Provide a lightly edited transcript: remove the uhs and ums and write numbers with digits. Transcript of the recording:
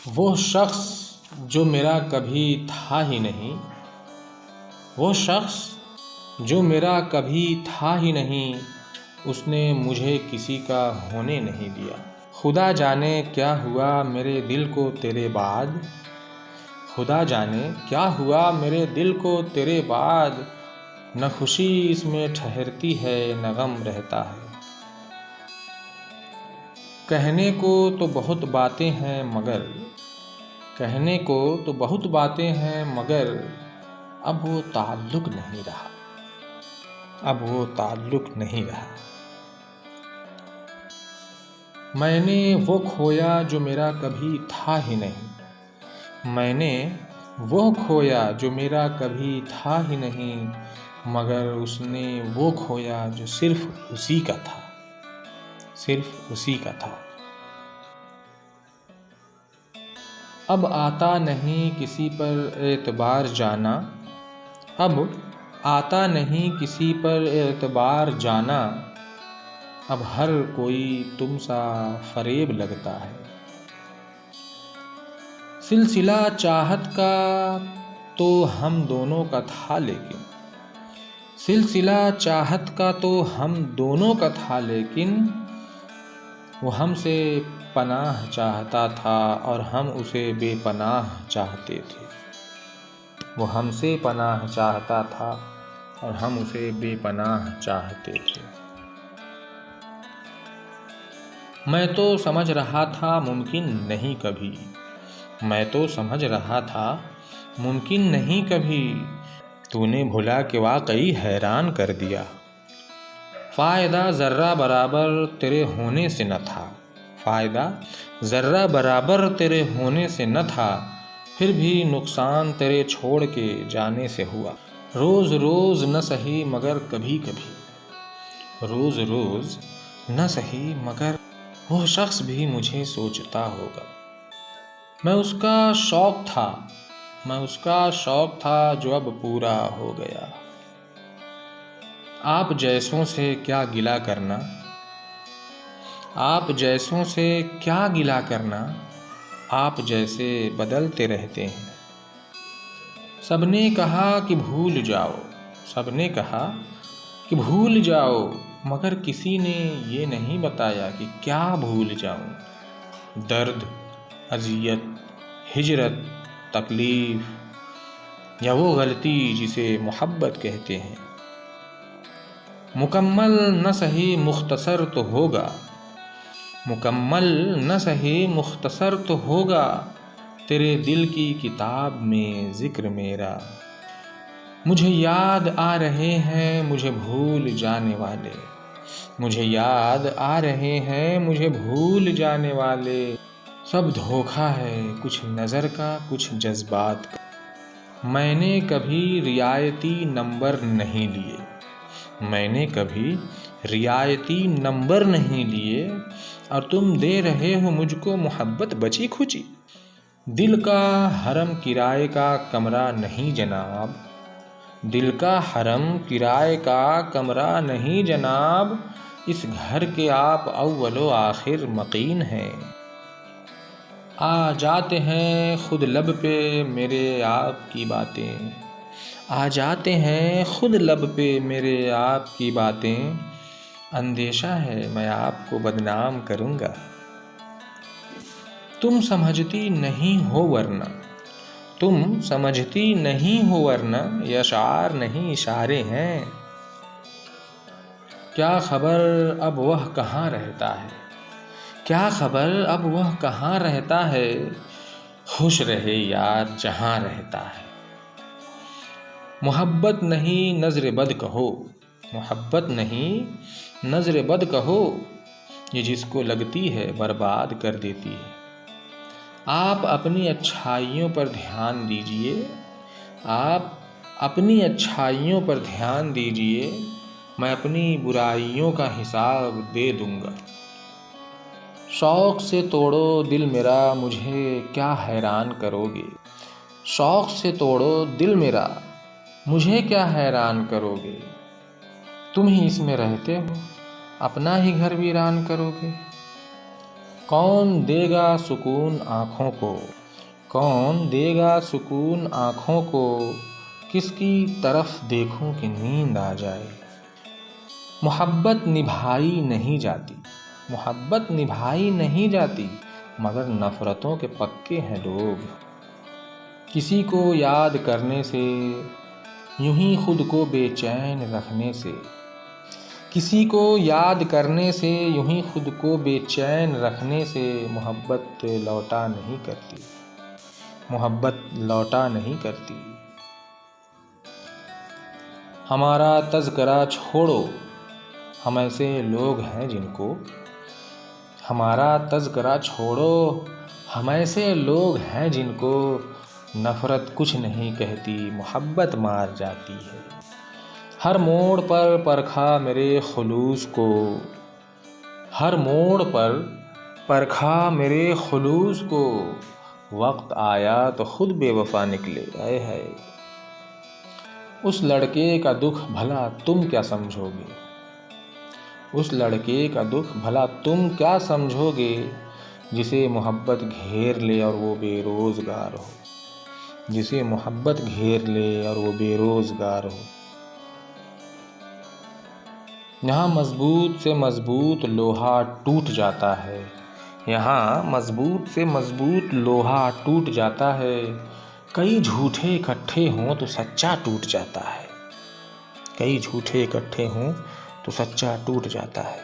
वो शख्स जो मेरा कभी था ही नहीं, वो शख्स जो मेरा कभी था ही नहीं, उसने मुझे किसी का होने नहीं दिया। खुदा जाने क्या हुआ मेरे दिल को तेरे बाद, खुदा जाने क्या हुआ मेरे दिल को तेरे बाद। न खुशी इसमें ठहरती है न गम रहता है। कहने को तो बहुत बातें हैं मगर, कहने को तो बहुत बातें हैं मगर, अब वो ताल्लुक नहीं रहा, अब वो ताल्लुक नहीं रहा। मैंने वो खोया जो मेरा कभी था ही नहीं, मैंने वो खोया जो मेरा कभी था ही नहीं, मगर उसने वो खोया जो सिर्फ उसी का था, सिर्फ उसी का था। अब आता नहीं किसी पर एतबार जाना, अब आता नहीं किसी पर एतबार जाना, अब हर कोई तुम सा फरेब लगता है। सिलसिला चाहत का तो हम दोनों का था लेकिन, सिलसिला चाहत का तो हम दोनों का था लेकिन, वो हमसे पनाह चाहता था और हम उसे बेपनाह चाहते थे। वो हमसे पनाह चाहता था और हम उसे बेपनाह चाहते थे। मैं तो समझ रहा था मुमकिन नहीं कभी, मैं तो समझ रहा था मुमकिन नहीं कभी, तूने भुला के वाकई हैरान कर दिया। फ़ायदा ज़र्रा बराबर तेरे होने से न था, फ़ायदा ज़र्रा बराबर तेरे होने से न था, फिर भी नुकसान तेरे छोड़ के जाने से हुआ। रोज़ रोज़ न सही मगर कभी कभी, रोज़ रोज़ न सही मगर वो शख्स भी मुझे सोचता होगा। मैं उसका शौक़ था, मैं उसका शौक़ था जो अब पूरा हो गया। आप जैसों से क्या गिला करना, आप जैसों से क्या गिला करना, आप जैसे बदलते रहते हैं। सबने कहा कि भूल जाओ, सबने कहा कि भूल जाओ, मगर किसी ने ये नहीं बताया कि क्या भूल जाऊं। दर्द, अज़ियत, हिजरत, तकलीफ़ या वो गलती जिसे मोहब्बत कहते हैं। मुकम्मल न सही मुख्तसर तो होगा, मुकम्मल न सही मुख्तसर तो होगा, तेरे दिल की किताब में ज़िक्र मेरा। मुझे याद आ रहे हैं मुझे भूल जाने वाले, मुझे याद आ रहे हैं मुझे भूल जाने वाले। सब धोखा है कुछ नज़र का कुछ जज्बात का। मैंने कभी रियायती नंबर नहीं लिए, मैंने कभी रियायती नंबर नहीं लिए, और तुम दे रहे हो मुझको मोहब्बत बची खुची। दिल का हरम किराए का कमरा नहीं जनाब, दिल का हरम किराए का कमरा नहीं जनाब, इस घर के आप अव्वलो आखिर मकीन हैं। आ जाते हैं खुद लब पे मेरे आपकी बातें, आ जाते हैं खुद लब पे मेरे आपकी बातें, अंदेशा है मैं आपको बदनाम करूँगा। तुम समझती नहीं हो वरना, तुम समझती नहीं हो वरना, ये अशार नहीं इशारे हैं। क्या खबर अब वह कहाँ रहता है, क्या खबर अब वह कहाँ रहता है, खुश रहे यार जहाँ रहता है। मोहब्बत नहीं नज़र बद कहो, मोहब्बत नहीं नज़र बद कहो, ये जिसको लगती है बर्बाद कर देती है। आप अपनी अच्छाइयों पर ध्यान दीजिए, आप अपनी अच्छाइयों पर ध्यान दीजिए, मैं अपनी बुराइयों का हिसाब दे दूँगा। शौक़ से तोड़ो दिल मेरा मुझे क्या हैरान करोगे, शौक़ से तोड़ो दिल मेरा मुझे क्या हैरान करोगे। तुम ही इसमें रहते हो अपना ही घर वीरान करोगे। कौन देगा सुकून आँखों को, कौन देगा सुकून आँखों को, किसकी तरफ देखूं कि नींद आ जाए। मोहब्बत निभाई नहीं जाती, मोहब्बत निभाई नहीं जाती, मगर नफ़रतों के पक्के हैं लोग। किसी को याद करने से, यूं ही खुद को बेचैन रखने से, किसी को याद करने से, यूं ही खुद को बेचैन रखने से मोहब्बत लौटा नहीं करती, मोहब्बत लौटा नहीं करती। हमारा तज़किरा छोड़ो, हम ऐसे लोग हैं जिनको, हमारा तज़किरा छोड़ो, हम ऐसे लोग हैं जिनको नफ़रत कुछ नहीं कहती, मोहब्बत मार जाती है। हर मोड़ पर परखा मेरे खुलूस को, हर मोड़ पर परखा मेरे खुलूस को, वक्त आया तो खुद बेवफा निकले। आए हाय, उस लड़के का दुख भला तुम क्या समझोगे, उस लड़के का दुख भला तुम क्या समझोगे, जिसे मोहब्बत घेर ले और वो बेरोज़गार हो, जिसे मोहब्बत घेर ले और वो बेरोज़गार हो। यहाँ मज़बूत से मज़बूत लोहा टूट जाता है, यहाँ मज़बूत से मज़बूत लोहा टूट जाता है, कई झूठे इकट्ठे हों तो सच्चा टूट जाता है, कई झूठे इकट्ठे हों तो सच्चा टूट जाता है।